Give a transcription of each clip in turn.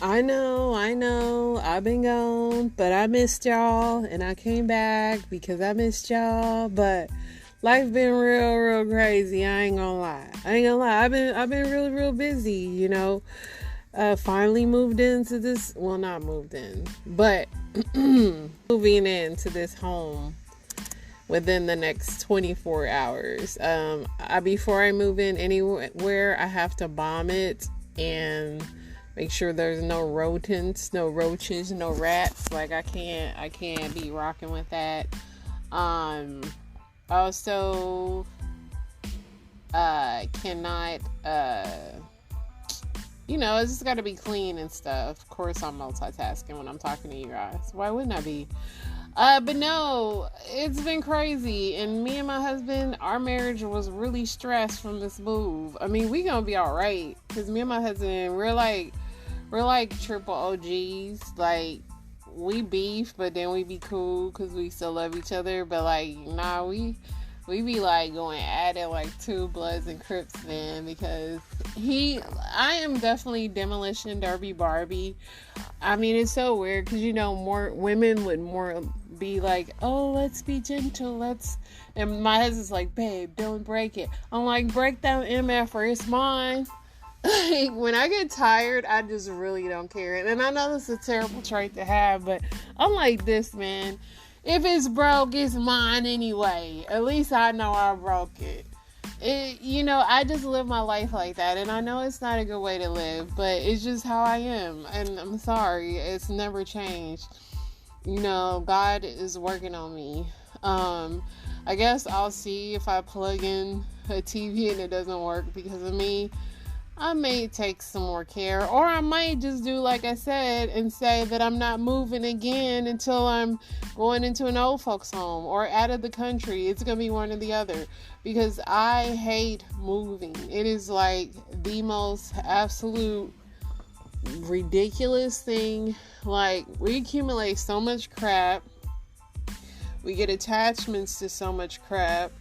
I know. I've been gone, but I missed y'all, and I came back because I missed y'all. But life been real crazy. I ain't gonna lie. I've been real busy. Finally moved into this. Well, not moved in, but moving into this home within the next 24 hours. Before I move in anywhere, I have to bomb it and make sure there's no rodents, no roaches, no rats. Like I can't be rocking with that. Also, cannot. It's just got to be clean and stuff. Of course, I'm multitasking when I'm talking to you guys. Why wouldn't I be? But no, it's been crazy. And me and my husband, our marriage was really stressed from this move. I mean, we gonna be all right. Because me and my husband, we're like triple OGs. Like, we beef, but then we be cool because we still love each other. But like, nah, we be like going at it like two Bloods and Crips, man, because I am definitely Demolition Derby Barbie. I mean, it's so weird because, more women would more be like, oh, let's be gentle, and my husband's like, babe, don't break it. I'm like, break that MF, it's mine. Like, when I get tired, I just really don't care. And I know this is a terrible trait to have, but I'm like this, man. If it's broke, it's mine anyway. At least I know I broke it. I just live my life like that. And I know it's not a good way to live, but it's just how I am. And I'm sorry, it's never changed. God is working on me. I guess I'll see if I plug in a TV and it doesn't work because of me. I may take some more care, or I might just do like I said and say that I'm not moving again until I'm going into an old folks home or out of the country. It's going to be one or the other because I hate moving. It is like the most absolute ridiculous thing. Like, we accumulate so much crap. We get attachments to so much crap,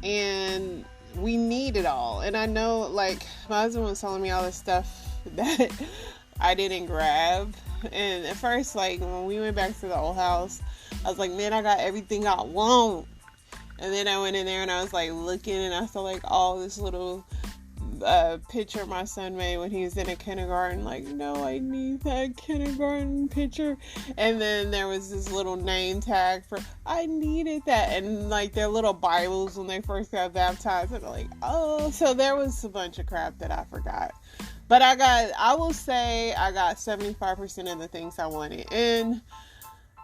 and we need it all. And I know, like, my husband was telling me all this stuff that I didn't grab. And at first, like, when we went back to the old house, I was like, man, I got everything I want. And then I went in there and I was like looking, and I saw like all this little picture my son made when he was in a kindergarten. Like, no, I need that kindergarten picture. And then there was this little name tag for, I needed that. And like their little Bibles when they first got baptized. And I'm like, oh, so there was a bunch of crap that I forgot. But I will say I got 75% of the things I wanted. And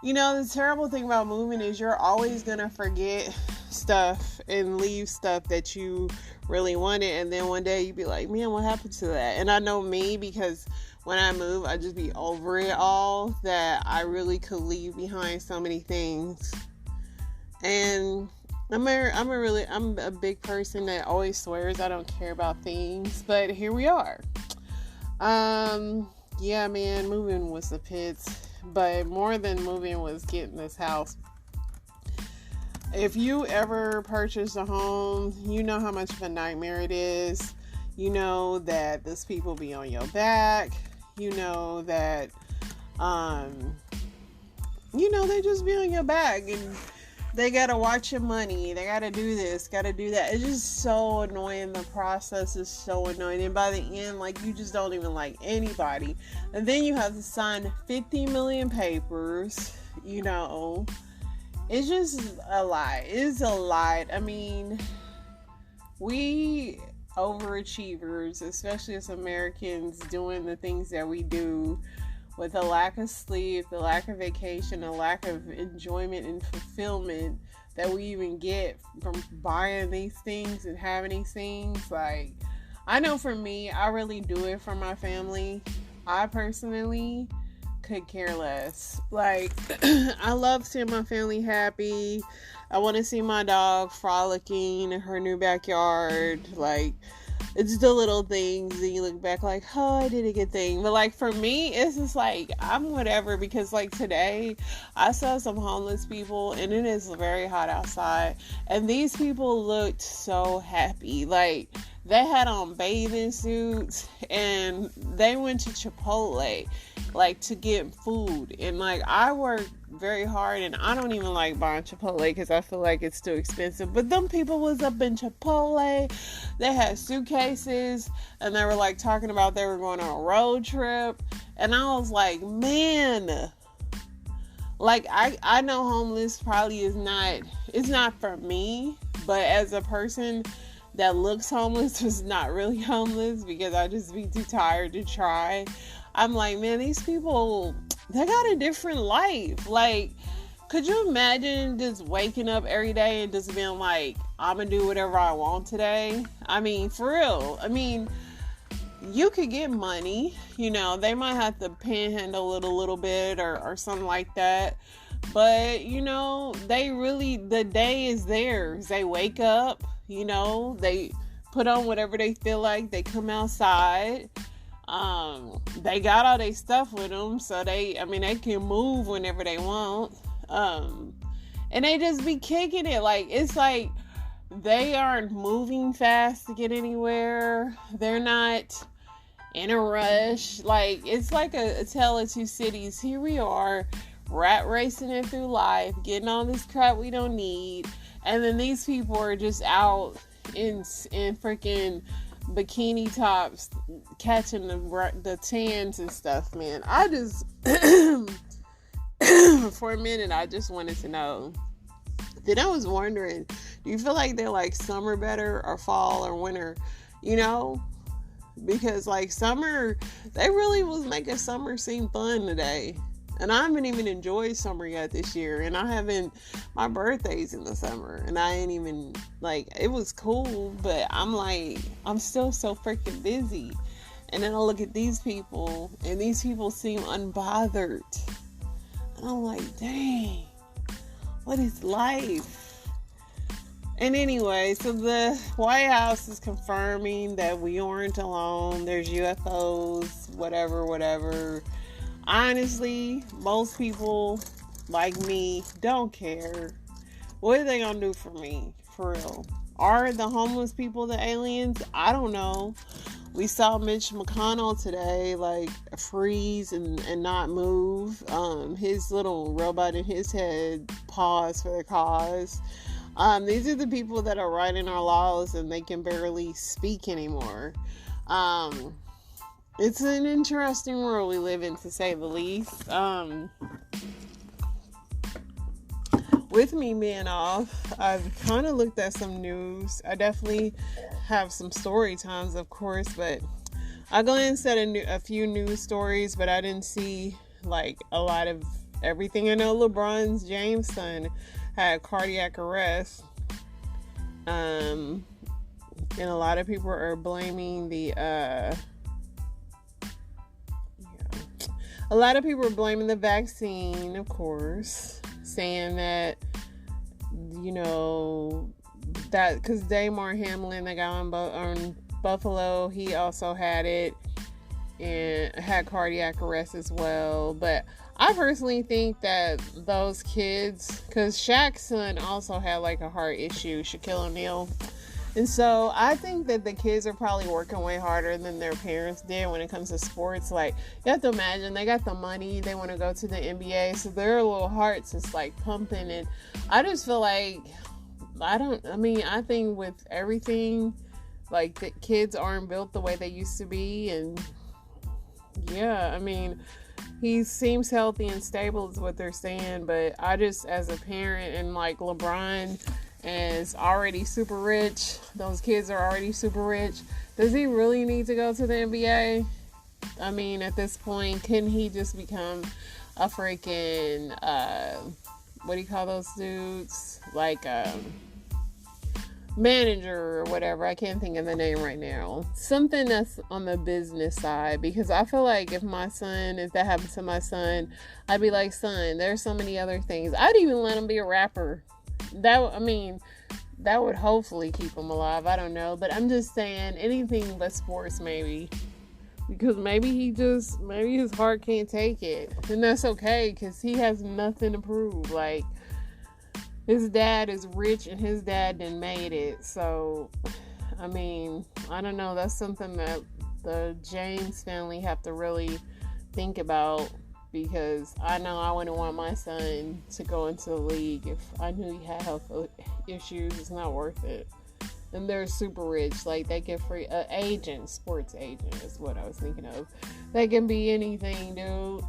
the terrible thing about moving is you're always gonna forget stuff and leave stuff that you really wanted, and then one day you be like, man, what happened to that? And I know me, because when I move, I just be over it all, that I really could leave behind so many things. And I'm a big person that always swears I don't care about things, but here we are. Yeah, man, moving was the pits. But more than moving was getting this house. If you ever purchase a home, you know how much of a nightmare it is. You know that those people be on your back. You know that, they just be on your back. And they gotta watch your money. They gotta do this, gotta do that. It's just so annoying. The process is so annoying. And by the end, like, you just don't even like anybody. And then you have to sign 50 million papers. It's just a lie. It's a lie. I mean, we overachievers, especially as Americans, doing the things that we do, with a lack of sleep, the lack of vacation, a lack of enjoyment and fulfillment that we even get from buying these things and having these things. Like, I know for me, I really do it for my family. I personally could care less. Like, I love seeing my family happy. I want to see my dog frolicking in her new backyard. Like, it's the little things and you look back like, oh, I did a good thing. But like, for me, it's just like, I'm whatever, because like today I saw some homeless people and it is very hot outside, and these people looked so happy. Like, They had on bathing suits and they went to Chipotle, like, to get food. And, like, I work very hard and I don't even like buying Chipotle because I feel like it's too expensive. But them people was up in Chipotle. They had suitcases and they were, like, talking about they were going on a road trip. And I was like, man, like, I know homeless probably it's not for me. But as a person that looks homeless was not really homeless because I just be too tired to try. I'm like, man, these people, they got a different life. Like, could you imagine just waking up every day and just being like, I'm gonna do whatever I want today? I mean, for real. I mean, you could get money, you know, they might have to panhandle it a little bit or something like that. But, you know, the day is theirs. They wake up, you know, they put on whatever they feel like. They come outside. They got all their stuff with them. So they can move whenever they want. And they just be kicking it. Like, it's like they aren't moving fast to get anywhere. They're not in a rush. Like, it's like a tale of two cities. Here we are, rat racing it through life, getting all this crap we don't need. And then these people are just out in freaking bikini tops catching the tans and stuff, man. I just, for a minute, I just wanted to know. Then I was wondering, do you feel like they like summer better or fall or winter? You know? Because, like, summer, they really was making summer seem fun today. And I haven't even enjoyed summer yet this year. And my birthday's in the summer. And I ain't even, like, it was cool. But I'm like, I'm still so freaking busy. And then I look at these people. And these people seem unbothered. And I'm like, dang. What is life? And anyway, so the White House is confirming that we aren't alone. There's UFOs, whatever. Honestly, most people like me don't care. What are they gonna do for me? For real. Are the homeless people the aliens? I don't know. We saw Mitch McConnell today, like, freeze and not move. His little robot in his head paused for the cause. These are the people that are writing our laws and they can barely speak anymore. It's an interesting world we live in, to say the least. With me being off, I've kind of looked at some news. I definitely have some story times, of course, but I glanced at a few news stories, but I didn't see, like, a lot of everything. I know LeBron James' son had cardiac arrest, and a lot of people are blaming the vaccine, of course, saying that, you know, that because Damar Hamlin, the guy on Buffalo, he also had it and had cardiac arrest as well. But I personally think that those kids, because Shaq's son also had, like, a heart issue, Shaquille O'Neal. And so I think that the kids are probably working way harder than their parents did when it comes to sports. Like, you have to imagine, they got the money, they want to go to the NBA, so their little hearts is, like, pumping. And I just feel like, I think with everything, like, the kids aren't built the way they used to be. And yeah, I mean, he seems healthy and stable is what they're saying. But I just, as a parent, and, like, LeBron is already super rich, those kids are already super rich, does he really need to go to the NBA? I mean, at this point, can he just become a freaking what do you call those dudes, like manager or whatever? I can't think of the name right now. Something that's on the business side, because I feel like if that happened to my son, I'd be like, son, there's so many other things. I'd even let him be a rapper. That would hopefully keep him alive. I don't know, but I'm just saying, anything but sports, maybe, because maybe his heart can't take it, and that's okay, because he has nothing to prove. Like, his dad is rich and his dad done made it, so I mean, I don't know. That's something that the James family have to really think about, because I know I wouldn't want my son to go into the league if I knew he had health issues. It's not worth it. And they're super rich. Like, they get free agent, sports agent is what I was thinking of. They can be anything, dude.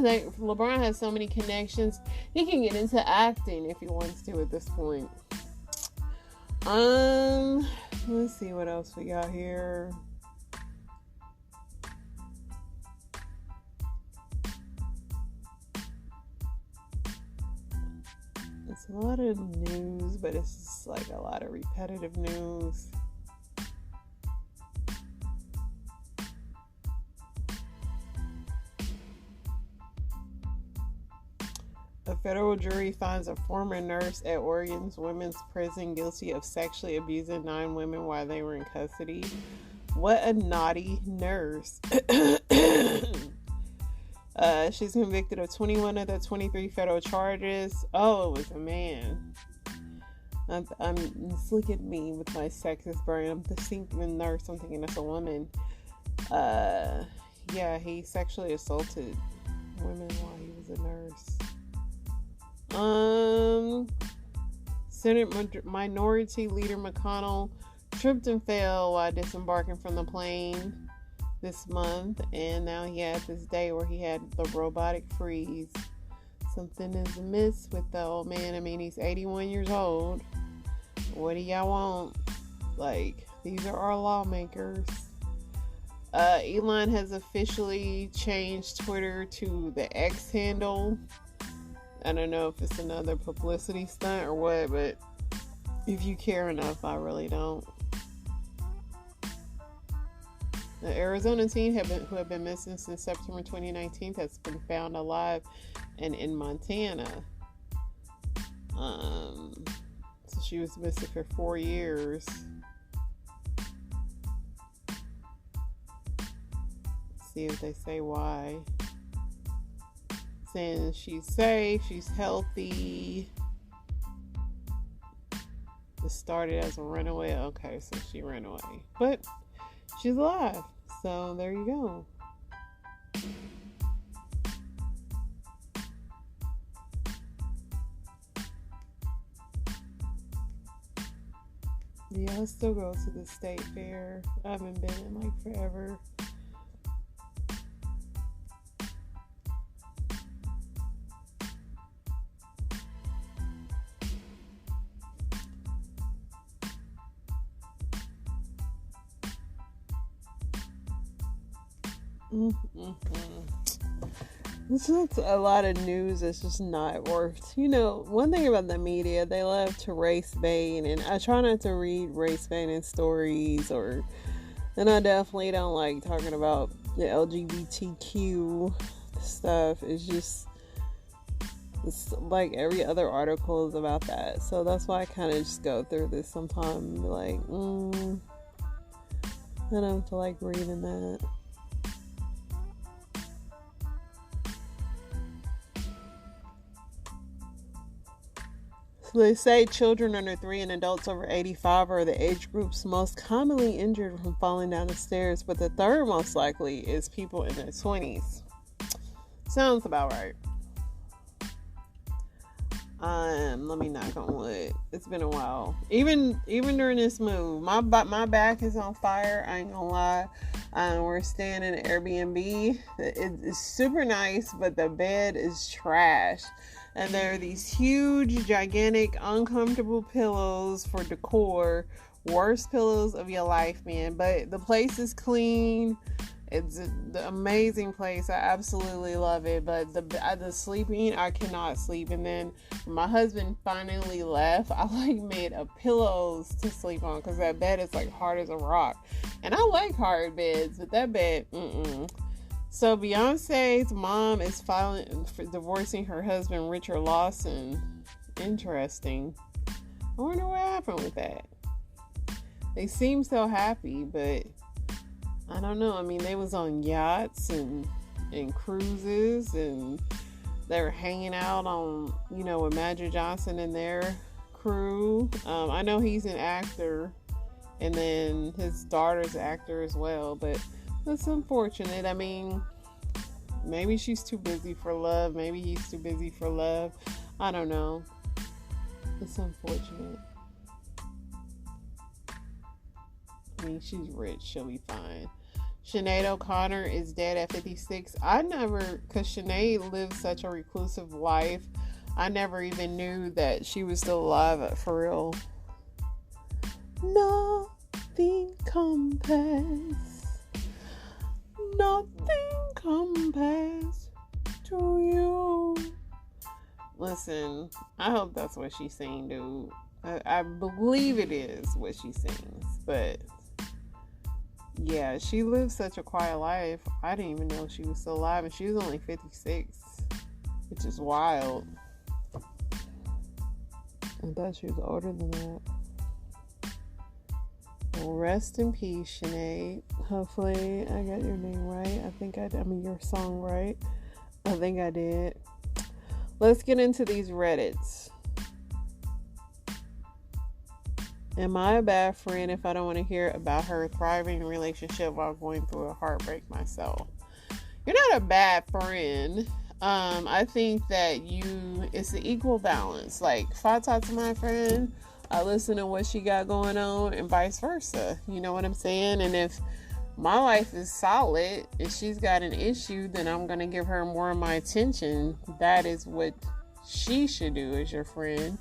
Like, LeBron has so many connections. He can get into acting if he wants to at this point. Let's see what else we got here. It's a lot of news, but it's just like a lot of repetitive news. A federal jury finds a former nurse at Oregon's women's prison guilty of sexually abusing 9 women while they were in custody. What a naughty nurse. She's convicted of 21 of the 23 federal charges. Oh, it was a man. Look at me with my sexist brain. I'm thinking nurse. I'm thinking that's a woman. Yeah, he sexually assaulted women while he was a nurse. Senate Minority Leader McConnell tripped and fell while disembarking from the plane this month, and now he had this day where he had the robotic freeze. Something is amiss with the old man. I mean, he's 81 years old. What do y'all want? Like, these are our lawmakers. Elon has officially changed Twitter to the X handle. I don't know if it's another publicity stunt or what, but if you care enough, I really don't. The Arizona teen who have been missing since September 2019 has been found alive and in Montana. So she was missing for 4 years. Let's see if they say why. Saying she's safe, she's healthy. It started as a runaway. Okay, so she ran away. But she's alive. So there you go. Yeah, I still go to the state fair. I haven't been in like forever. It's just a lot of news that's just not worth, one thing about the media, they love to race bait, and I try not to read race baiting stories, and I definitely don't like talking about the LGBTQ stuff. It's like every other article is about that, so that's why I kind of just go through this sometimes and be like, I don't feel like reading that. They say children under 3 and adults over 85 are the age groups most commonly injured from falling down the stairs, but the third most likely is people in their 20s. Sounds about right. Let me knock on wood. It's been a while. Even during this move, my back is on fire. I ain't gonna lie. We're staying in an Airbnb. It's super nice, but the bed is trash. And there are these huge, gigantic, uncomfortable pillows for decor. Worst pillows of your life, man. But the place is clean. It's an amazing place. I absolutely love it. But the sleeping, I cannot sleep. And then when my husband finally left, I made a pillows to sleep on, because that bed is hard as a rock. And I like hard beds, but that bed, So Beyonce's mom is filing for divorcing her husband, Richard Lawson. Interesting. I wonder what happened with that. They seem so happy, but I don't know. I mean, they was on yachts and cruises, and they were hanging out on, with Magic Johnson and their crew. I know he's an actor. And then his daughter's an actor as well. But that's unfortunate. I mean, maybe she's too busy for love. Maybe he's too busy for love. I don't know. It's unfortunate. I mean, she's rich. She'll be fine. Sinead O'Connor is dead at 56. Because Sinead lived such a reclusive life, I never even knew that she was still alive for real. Nothing compares. Nothing compares to you. Listen, I hope that's what she's saying, dude. I believe it is what she sings, but yeah, she lived such a quiet life. I didn't even know she was still alive, and she was only 56, which is wild. I thought she was older than that. Well, rest in peace, Sinead. Hopefully, I got your name right. Your song right. I think I did. Let's get into these Reddits. Am I a bad friend if I don't want to hear about her thriving relationship while going through a heartbreak myself? You're not a bad friend. I think that it's an equal balance. Like, if I talk to my friend, I listen to what she got going on and vice versa. You know what I'm saying? And if my life is solid and she's got an issue, then I'm going to give her more of my attention. That is what she should do as your friend.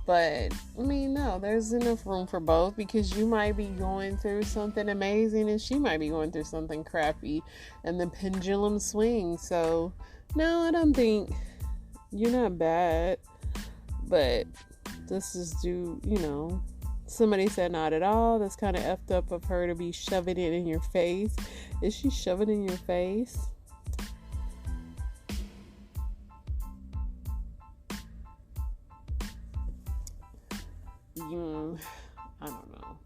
But, I mean, no, there's enough room for both, because you might be going through something amazing and she might be going through something crappy, and the pendulum swings. So, no, I don't think you're not bad, but this is somebody said not at all. That's kind of effed up of her to be shoving it in your face. Is she shoving it in your face? I don't know.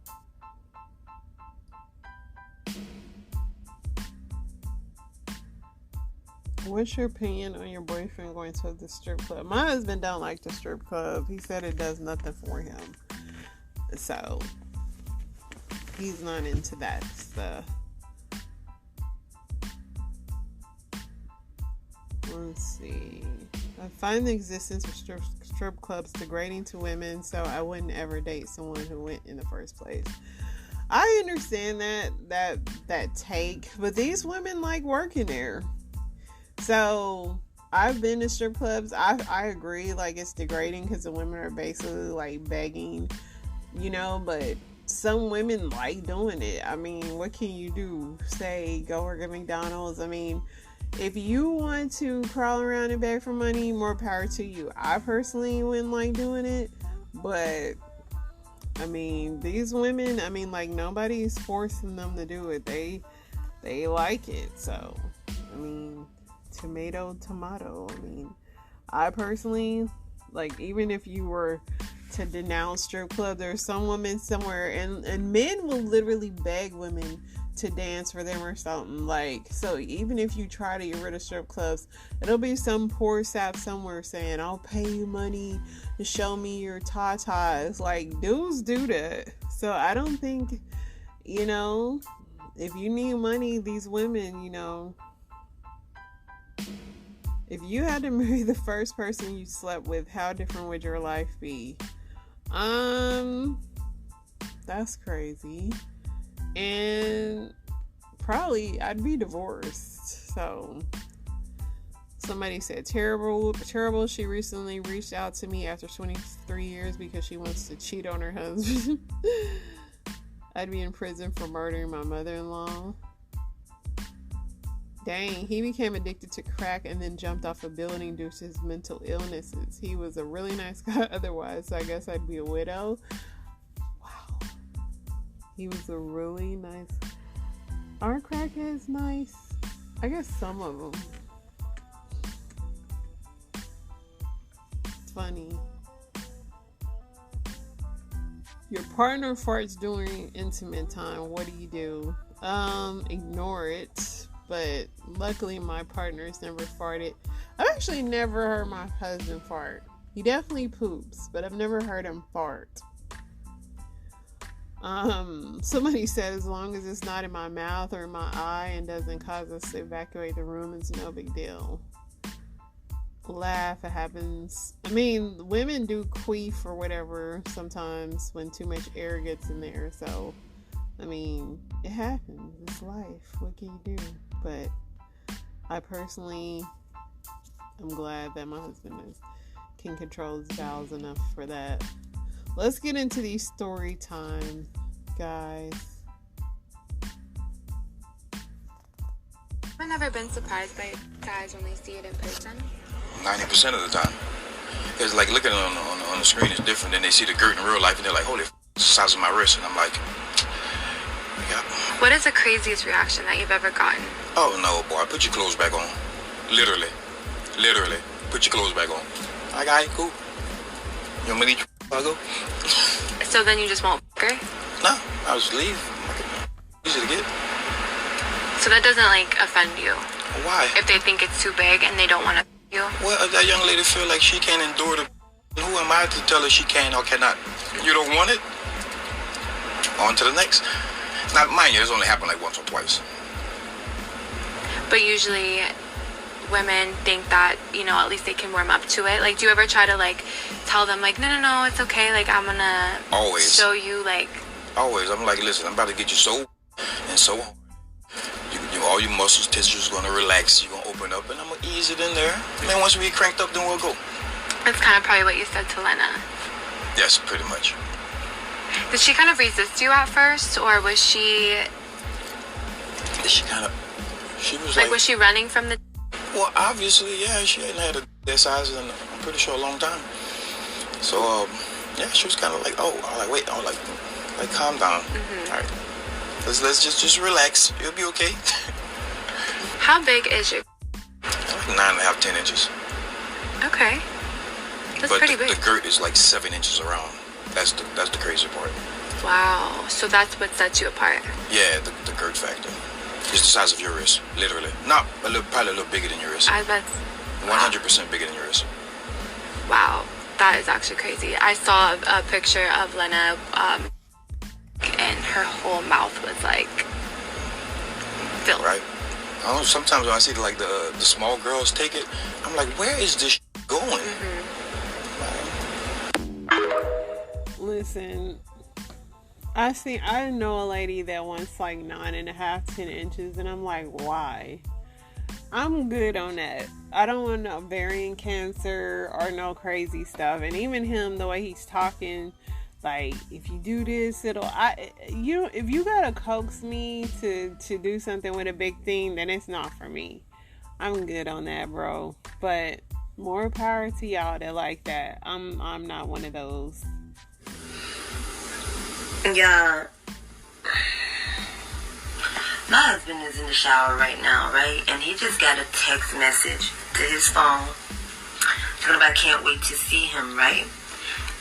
What's your opinion on your boyfriend going to the strip club? My husband don't like the strip club. He said it does nothing for him. So, he's not into that stuff. Let's see. I find the existence of strip clubs degrading to women, so I wouldn't ever date someone who went in the first place. I understand that take, but these women like working there. So I've been to strip clubs. I agree, like, it's degrading because the women are basically like begging, but some women like doing it. I mean, what can you do? Say, go work at McDonald's? I mean, if you want to crawl around and beg for money, more power to you. I personally wouldn't like doing it, but I mean, these women, like, nobody's forcing them to do it. They like it. So, I mean, tomato. I mean, I personally, like, even if you were to denounce strip club, there's some women somewhere, and men will literally beg women to dance for them or something. Like, so even if you try to get rid of strip clubs, it'll be some poor sap somewhere saying, I'll pay you money to show me your tatas. Like, dudes do that. So I don't think, if you need money, these women, if you had to marry the first person you slept with, how different would your life be? That's crazy. And probably I'd be divorced. So somebody said terrible. She recently reached out to me after 23 years because she wants to cheat on her husband. I'd be in prison for murdering my mother-in-law. Dang, he became addicted to crack and then jumped off a building due to his mental illnesses. He was a really nice guy otherwise, so I guess I'd be a widow. Wow. He was a really nice... Aren't crackheads nice? I guess some of them. It's funny. Your partner farts during intimate time. What do? Ignore it. But luckily my partner's never farted. I've actually never heard my husband fart. He definitely poops, but I've never heard him fart. Somebody said as long as it's not in my mouth or in my eye and doesn't cause us to evacuate the room, it's no big deal. Laugh, it happens. I mean, women do queef or whatever sometimes when too much air gets in there. So, I mean, it happens. It's life. What can you do? But I personally am glad that my husband can control his bowels enough for that. Let's get into these story time, guys. I've never been surprised by guys when they see it in person. 90% of the time. It's like looking on the screen is different than they see the girt in real life and they're like, holy the size of my wrist. And I'm like, yeah. What is the craziest reaction that you've ever gotten? Oh no, boy, put your clothes back on. Literally. Put your clothes back on. Like, all right, cool. You want me to get your go? So then you just won't her? No, I'll just leave. Easy to get. So that doesn't like offend you? Why? If they think it's too big and they don't want to you? Well, if that young lady feel like she can't endure the, who am I to tell her she can or cannot? You don't want it? On to the next. Now, mind you, it's only happened like once or twice. But usually women think that, you know, at least they can warm up to it. Like, do you ever try to, like, tell them, like, no, it's okay. Like, I'm gonna always show you, like... Always. I'm like, listen, I'm about to get you so and so hard. All your muscles, tissues are gonna relax. You're gonna open up, and I'm gonna ease it in there. And then once we get cranked up, then we'll go. That's kind of probably what you said to Lena. Yes, pretty much. Did she kind of resist you at first, or was she? She was like, was she running from the? Well, obviously, yeah. She hadn't had that size in, I'm pretty sure, a long time. So, yeah, she was kind of like, wait, calm down. Mm-hmm. All right. Let's just relax. It'll be okay. How big is your? Like 9.5, 10 inches. Okay. That's pretty big. The girt is like 7 inches around. That's the crazy part. Wow. So that's what sets you apart. Yeah, the girt factor. It's the size of your wrist, literally. Not probably a little bigger than your wrist. I bet. 100% bigger than your wrist. Wow, that is actually crazy. I saw a picture of Lena. And her whole mouth was like filled. Right. I don't know, sometimes when I see like the small girls take it, I'm like, where is this going? Mm-hmm. Listen, I know a lady that wants like 9.5, 10 inches, and I'm like, why? I'm good on that. I don't want no ovarian cancer or no crazy stuff. And even him, the way he's talking, like, if you do this, if you gotta coax me to do something with a big thing, then it's not for me. I'm good on that, bro. But more power to y'all that like that. I'm not one of those. Yeah. My husband is in the shower right now, right? And he just got a text message to his phone talking about, can't wait to see him, right?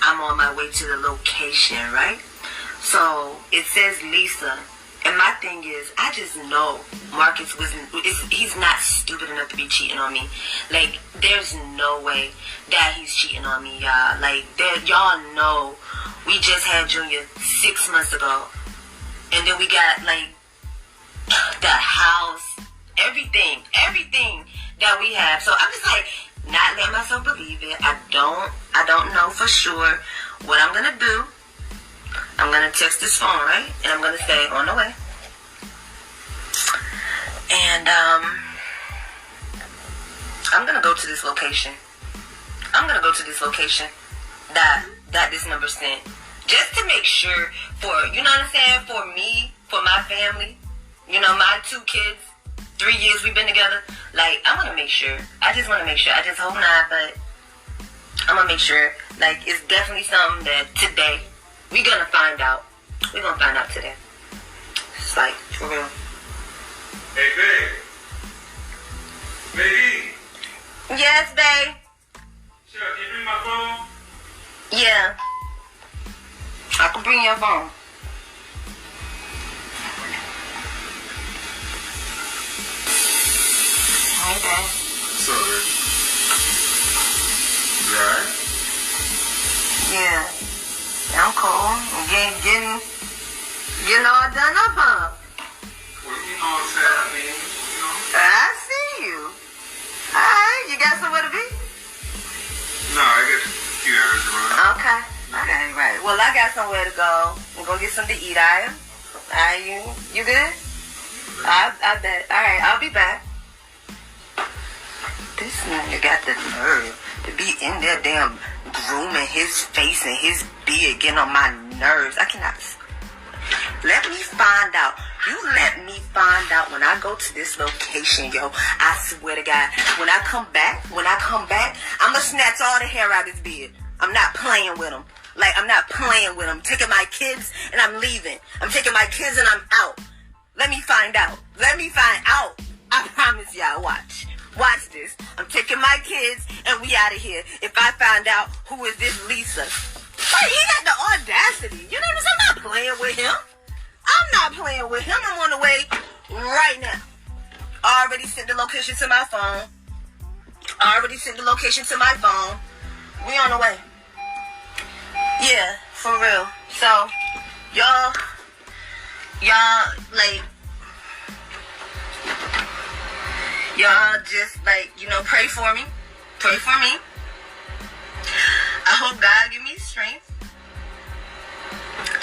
I'm on my way to the location, right? So it says Lisa, and my thing is, I just know Marcus he's not stupid enough to be cheating on me. Like, there's no way that he's cheating on me, y'all. Like, y'all know we just had Junior 6 months ago, and then we got like the house, everything that we have. So I'm just like, not letting myself believe it. I don't know for sure what I'm gonna do. I'm gonna text this phone, right? And I'm gonna say, on the way. And I'm gonna go to this location. That this number sent. Just to make sure for, you know what I'm saying, for me, for my family, you know, my 2 kids, 3 years we've been together. Like, I want to make sure. I just want to make sure. I just hope not, but I'm going to make sure. Like, it's definitely something that today we're going to find out. We're going to find out today. It's like, for real. Hey, babe. Baby. Yes, babe. Sure, can you bring my phone? Yeah. I can bring your phone. Hi, babe. What's up, babe? You alright? Yeah. I'm cool. I'm getting Getting all done up, huh? Well, you know what I'm saying? I mean, you know. I see you. Alright, you got somewhere to be? No, I got a few errands to run. Okay. Okay, right. Well, I got somewhere to go. I'm gonna get something to eat, Aya. Alright, you good? I bet. Alright, I'll be back. This nigga got the nerve to be in there damn grooming his face and his beard, getting on my nerves. I cannot. Let me find out. You let me find out when I go to this location, yo. I swear to God, when I come back, I'ma snatch all the hair out of his beard. I'm not playing with him. Like, I'm not playing with him. I'm taking my kids and I'm leaving. I'm taking my kids and I'm out. Let me find out. I promise y'all, watch. Watch this. I'm taking my kids and we out of here. If I find out who is this Lisa. Like, he got the audacity. You know what I'm saying? I'm not playing with him. I'm on the way right now. I already sent the location to my phone. We on the way. Yeah, for real. So, y'all, like, y'all just, like, you know, pray for me. I hope God give me strength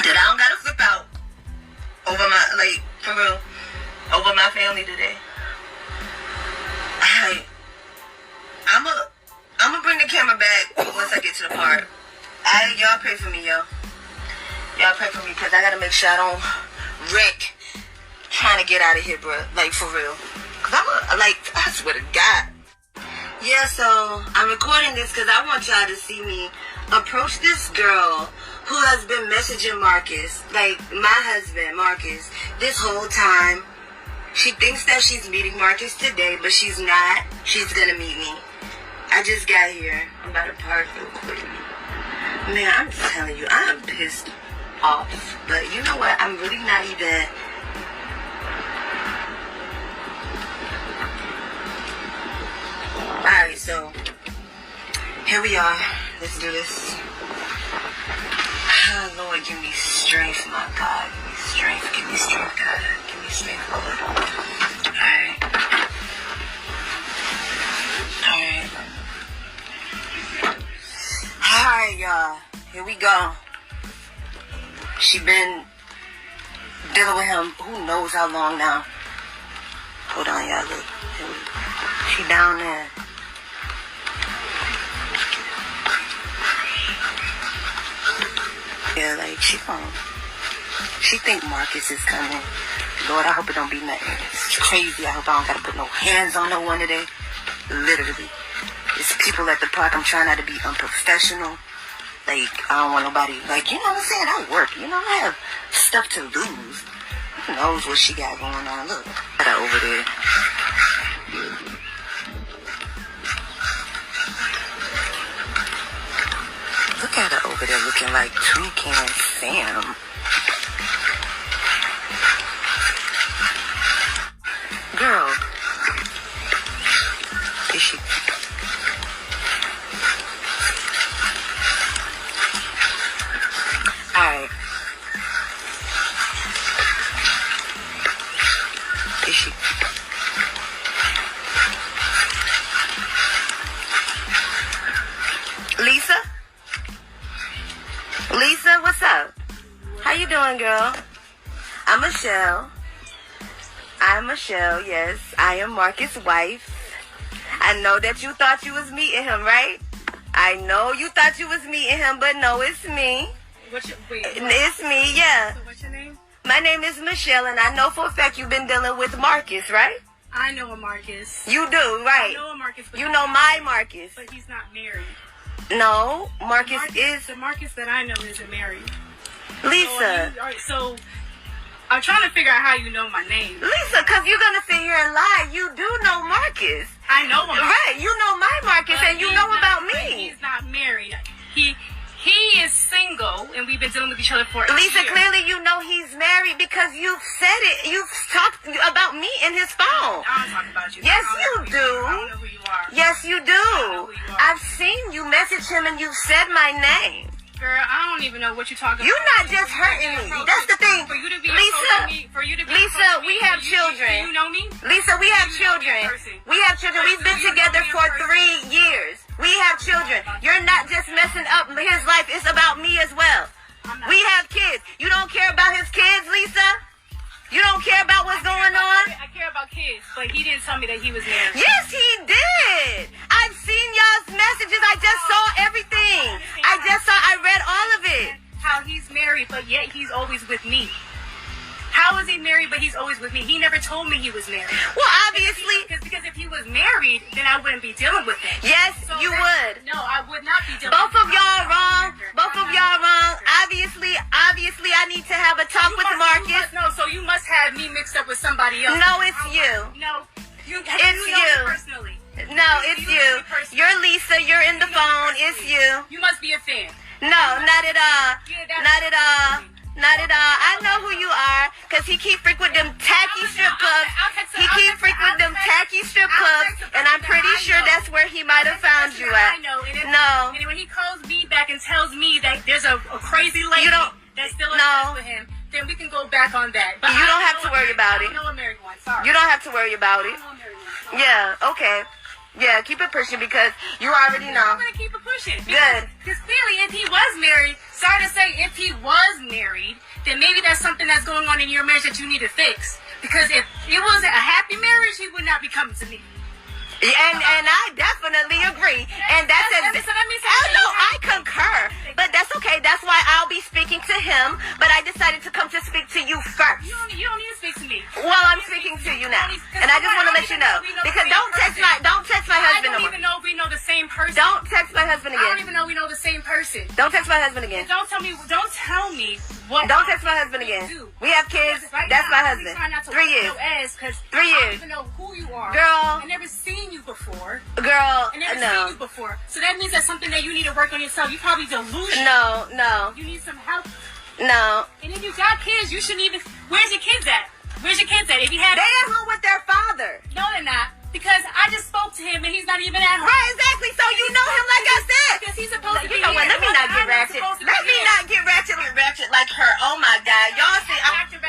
that I don't gotta flip out over my, like, for real, over my family today. I'm gonna bring the camera back once I get to the park. Y'all pray for me, yo. Y'all pray for me, because I gotta make sure I don't wreck trying to get out of here, bro. Like, for real. Because I swear to God. Yeah, so I'm recording this because I want y'all to see me approach this girl who has been messaging Marcus, like my husband, Marcus, this whole time. She thinks that she's meeting Marcus today, but she's not. She's gonna meet me. I just got here. I'm about to park real quick. Man, I'm telling you, I'm pissed off. But you know what? I'm really not even... Alright, so here we are. Let's do this. Oh, Lord, give me strength, my God. Give me strength, God. Give me strength, Lord. Alright. Alright, y'all. Here we go. She been dealing with him who knows how long now. Hold on, y'all. Look. She down there. Yeah, like, she think Marcus is coming. Lord, I hope it don't be nothing. It's crazy. I hope I don't gotta put no hands on no one today. Literally. It's people at the park. I'm trying not to be unprofessional. Like, I don't want nobody, like, you know what I'm saying? I work, you know, I have stuff to lose. Who knows what she got going on? Look, got her over there. Look at her over there looking like Toucan Sam. Girl. Is she... Alright. Is she... Lisa? Lisa, what's up? How you doing, girl? I'm Michelle, yes. I am Marcus' wife. I know that you thought you was meeting him, right? I know you thought you was meeting him, but no, it's me. It's me, yeah. So what's your name? My name is Michelle, and I know for a fact you've been dealing with Marcus, right? I know a Marcus. You do, right? I know a Marcus. But you know my Marcus. But he's not married. No, Marcus is... The Marcus that I know isn't married. Lisa. So I'm trying to figure out how you know my name. Lisa, because you're going to sit here and lie. You do know Marcus. I know him. Right, you know my Marcus, and you know about me. He's not married. He is single, and we've been dealing with each other for a Lisa, year. clearly you know he's married because you've said it. You've talked about me in his phone. I don't talk about you. Yes, you do. I don't know who you are. Yes, you do. know who you are. I've seen you message him, and you've said my name. Girl, I don't even know what you're talking You're about. not just hurting me. That's the thing. For you to be Lisa, Lisa, we have children. We have children. We've been together for 3 years. We have children. You're not just messing up his life. It's about me as well. We have kids. You don't care about his kids, Lisa? You don't care about what's going on? I care about kids, but he didn't tell me that he was married. Yes, he did. I've seen y'all's messages. I just saw everything. I read all of it. How he's married, but yet he's always with me. How is he married, but he's always with me? He never told me he was married. Well, obviously. Because if he was married, then I wouldn't be dealing with him. Yes, So you would. No, I would not be dealing Both with of y'all wrong. Both of y'all wrong. Obviously, I need to have a talk with Marcus. So you must have me mixed up with somebody else. No, it's you. No, It's know me you. personally. No, it's you. You're Lisa. You're in the phone. It's you. You must be a fan. No, not at all. Not at all. Not at all. I know who you are, because he keep frequenting them tacky strip clubs. He keep frequenting them tacky strip clubs, and I'm pretty sure that's where he might have found you at. I know. No. And when he calls me back and tells me that there's a crazy lady that's still obsessed with him, then we can go back on that. But You don't have to worry about it. I know a married one. Sorry. You don't have to worry about it. I know a married one. Yeah, okay. Yeah, keep it pushing, because you already know. I'm going to keep it pushing. Good. Because clearly, if he was married, sorry to say, if he was married, then maybe that's something that's going on in your marriage that you need to fix. Because if it wasn't a happy marriage, he would not be coming to me. And I definitely agree. And that's I concur. But that's okay. That's why I'll be speaking to him. But I decided to come to speak to you first. You don't need to speak to me. Well, I'm speaking to you now. And I just want to let you know. Because don't text my husband no I don't more. even know if we know the same person. Don't text my husband I don't again. even know we know the same person. Don't text my husband again. Don't tell me what. Don't text my husband again. We have kids. Right That's now, my I'm husband. trying not to 3 years. whip your ass 'cause 3 I don't years. even know who you are. Girl. I never seen you before. Girl, I never seen no. you before. So that means that's something that you need to work on yourself. You probably delusional. No. You need some help. No. And if you got kids, you shouldn't even. Where's your kids at? Where's your kids at? If you have. They at home with their father. No, they're not. Because I just spoke to him and he's not even at home. Right, exactly. So you know him like I said. Because he's supposed to be You know what? here. Let me not get I'm ratchet. supposed to Let be me here. not get ratchet like her. Oh my God, y'all see?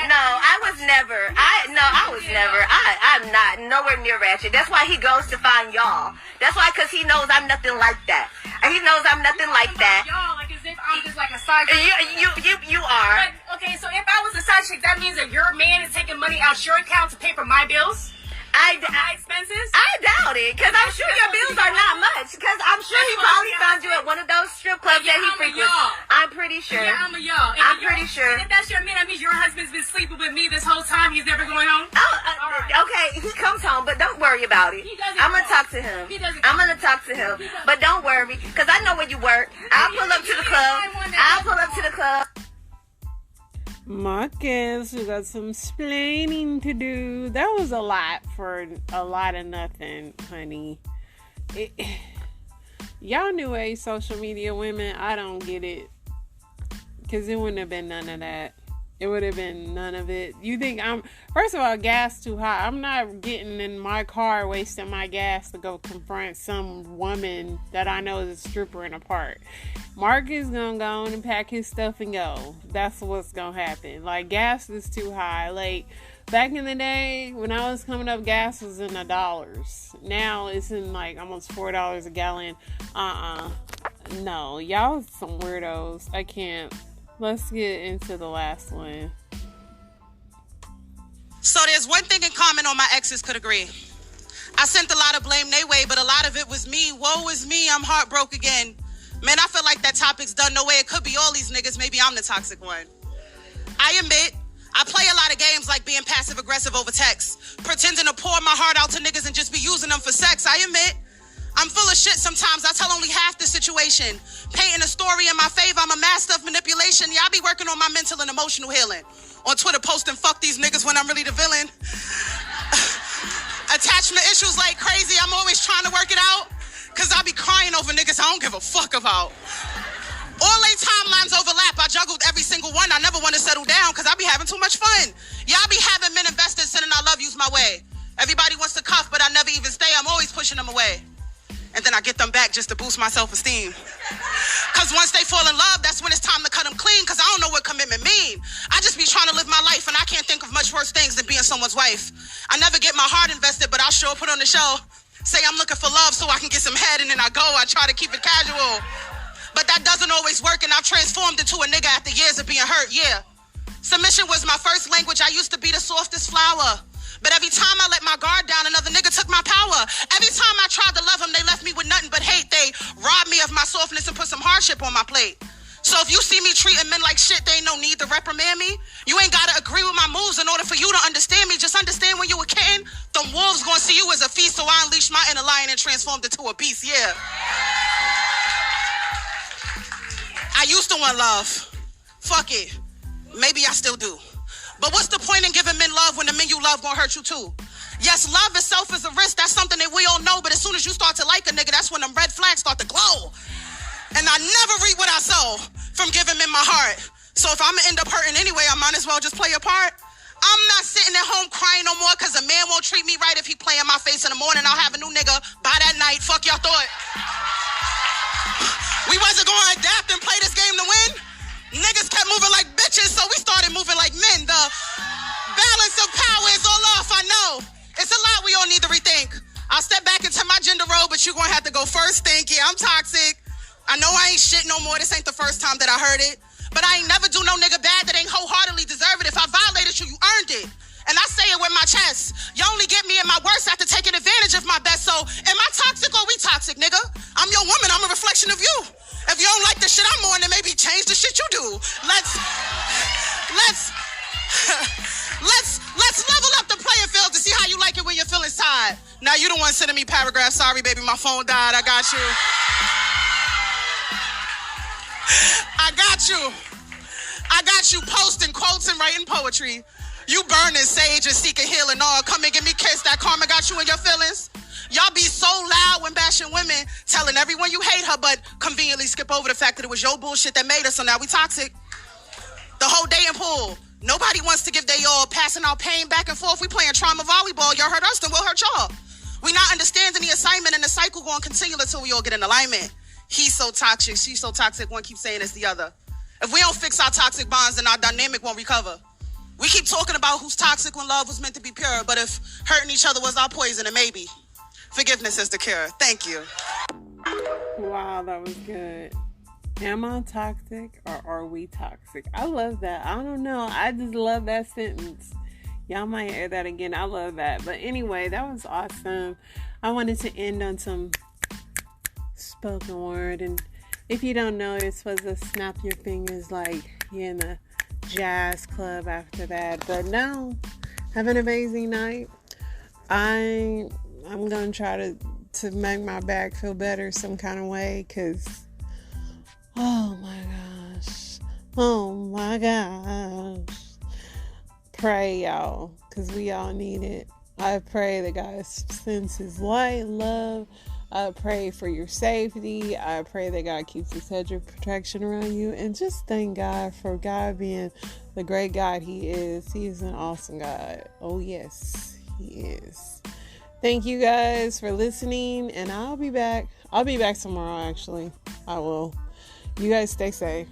No, I was never. I'm not nowhere near ratchet. That's why he goes to find y'all. That's why, because he knows I'm nothing like that. And he knows I'm nothing like that. Y'all, like as if I'm just like a side chick. You are. But, okay, so if I was a side chick, that means that your man is taking money out your account to pay for my bills? My expenses? I doubt it, because I'm sure your bills are not much. Because I'm sure he probably found you at one of those strip clubs that he frequents. I'm pretty sure. Yeah, I'm a y'all. And I'm if you're- pretty sure. and if that's your man, that means your husband's been sleeping with me this whole time. He's never going home? Okay, he comes home, but don't worry about it. He doesn't I'm gonna come talk to him. He doesn't I'm come gonna talk to him, but don't worry, because I know where you work. I'll pull up to the club. Marcus, we got some splaining to do. That was a lot for a lot of nothing, honey. Y'all new age social media women, I don't get it. Because it wouldn't have been none of that. It would have been none of it. You think first of all, gas too high. I'm not getting in my car wasting my gas to go confront some woman that I know is a stripper in a park. Marcus gonna go on and pack his stuff and go. That's what's gonna happen. Like, gas is too high. Like, back in the day when I was coming up, gas was in the dollars. Now it's in like almost $4 a gallon. No, y'all some weirdos. I can't. Let's get into the last one. So there's one thing in common all my exes could agree. I sent a lot of blame their way, but a lot of it was me. Woe is me, I'm heartbroken again. Man, I feel like that topic's done. No way it could be all these niggas. Maybe I'm the toxic one. I admit, I play a lot of games like being passive-aggressive over text, pretending to pour my heart out to niggas and just be using them for sex. I admit, I'm full of shit sometimes. I tell only half the situation. Painting a story in my favor, I'm a master of manipulation. Yeah, I be working on my mental and emotional healing. On Twitter posting, fuck these niggas when I'm really the villain. Attachment issues like crazy. I'm always trying to work it out. Cause I be crying over niggas I don't give a fuck about. All they timelines overlap. I juggled every single one. I never want to settle down because I be having too much fun. Yeah, I be having men invested sending I love yous my way. Everybody wants to cuff, but I never even stay. I'm always pushing them away. And then I get them back just to boost my self-esteem. Because once they fall in love, that's when it's time to cut them clean, because I don't know what commitment mean. I just be trying to live my life, and I can't think of much worse things than being someone's wife. I never get my heart invested, but I'll sure put on the show. Say I'm looking for love so I can get some head, and then I try to keep it casual. But that doesn't always work, and I've transformed into a nigga after years of being hurt, yeah. Submission was my first language. I used to be the softest flower. But every time I let my guard down, another nigga took my power. Every time I tried to love them, they left me with nothing but hate. They robbed me of my softness and put some hardship on my plate. So if you see me treating men like shit, there ain't no need to reprimand me. You ain't gotta agree with my moves in order for you to understand me. Just understand when you a kitten, them wolves gonna see you as a feast, so I unleashed my inner lion and transformed into a beast, yeah. I used to want love. Fuck it. Maybe I still do. But what's the point in giving men love when the men you love gonna hurt you too? Yes, love itself is a risk. That's something that we all know. But as soon as you start to like a nigga, that's when them red flags start to glow. And I never reap what I sow from giving men my heart. So if I'm gonna end up hurting anyway, I might as well just play a part. I'm not sitting at home crying no more because a man won't treat me right if he play in my face in the morning. I'll have a new nigga by that night. Fuck y'all thought. We wasn't gonna adapt and play this game to win. Niggas kept moving like bitches, so we started moving like men. The balance of power is all off, I know. It's a lot we all need to rethink. I'll step back into my gender role, but you're gonna have to go first. Think, yeah, I'm toxic. I know I ain't shit no more. This ain't the first time that I heard it. But I ain't never do no nigga bad that ain't wholeheartedly deserve it. If I violated you, you earned it. And I say it with my chest. You only get me at my worst after taking advantage of my best. So am I toxic or we toxic, nigga? I'm your woman. I'm a reflection of you. If you don't like the shit I'm on, then maybe change the shit you do. Let's level up the playing field to see how you like it when you're feeling tired. Now you the one sending me paragraphs. Sorry, baby, my phone died. I got you. I got you posting quotes and writing poetry. You burning sage and seeking healing. All come and give me kiss. That karma got you in your feelings. Y'all be so loud when bashing women, telling everyone you hate her, but conveniently skip over the fact that it was your bullshit that made us, so now we toxic. The whole dating pool. Nobody wants to give they all, passing out pain back and forth. We playing trauma volleyball. Y'all hurt us, then we'll hurt y'all. We not understanding the assignment, and the cycle going to continue until we all get in alignment. He's so toxic, she's so toxic, one keeps saying it's the other. If we don't fix our toxic bonds, then our dynamic won't recover. We keep talking about who's toxic when love was meant to be pure, but if hurting each other was our poison, then maybe forgiveness is the cure. Thank you. Wow, that was good. Am I toxic or are we toxic? I love that. I don't know. I just love that sentence. Y'all might hear that again. I love that. But anyway, that was awesome. I wanted to end on some spoken word. And if you don't know, you're supposed to snap your fingers like you're in a jazz club after that. But no, have an amazing night. I'm going to try to make my back feel better some kind of way, because oh my gosh, pray, y'all, because we all need it. I pray that God sends his light, love. I pray for your safety. I pray that God keeps his hedge of protection around you, and just thank God for God being the great God he is. He is an awesome God. Oh yes, he is. Thank you guys for listening, and I'll be back. I'll be back tomorrow, actually. I will. You guys stay safe.